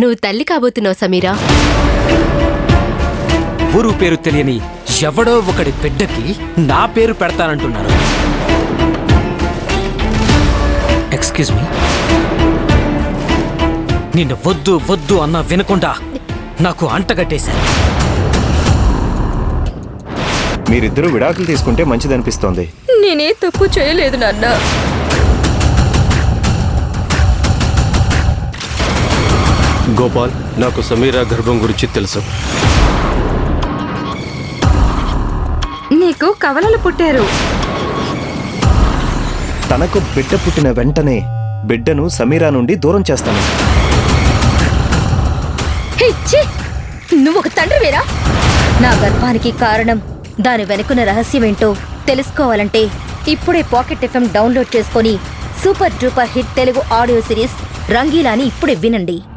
నువ్వు తల్లి కాబోతున్నావు సమీరా. ఊరు పేరు తెలియని ఎవడో ఒకడి బిడ్డకి నా పేరు పెడతానంటున్నారు. ఎక్స్క్యూజ్ మీ, నిన్ను వద్దు వద్దు అన్నా వినకుండా నాకు అంటగట్టేశారు. మీరిద్దరూ విడాకులు తీసుకుంటే మంచిదనిపిస్తోంది. నేనే తప్పు చేయలేదు నాన్న. గోపాల్, నాకు సమీరా గర్భం గురించి తెలుసు. నీకు కవలలు పుట్టారు. తనకు బిడ్డ పుట్టిన వెంటనే బిడ్డను సమీరా నుండి దూరం చేస్తాను. నువ్వు ఒక తండ్రివేరా? నా గర్భానికి కారణం, దాని వెనుకున్న రహస్యమేంటో తెలుసుకోవాలంటే ఇప్పుడే పాకెట్ ఎఫ్ఎం డౌన్లోడ్ చేసుకొని super duper hit Telugu audio series రంగీలాని ఇప్పుడే వినండి.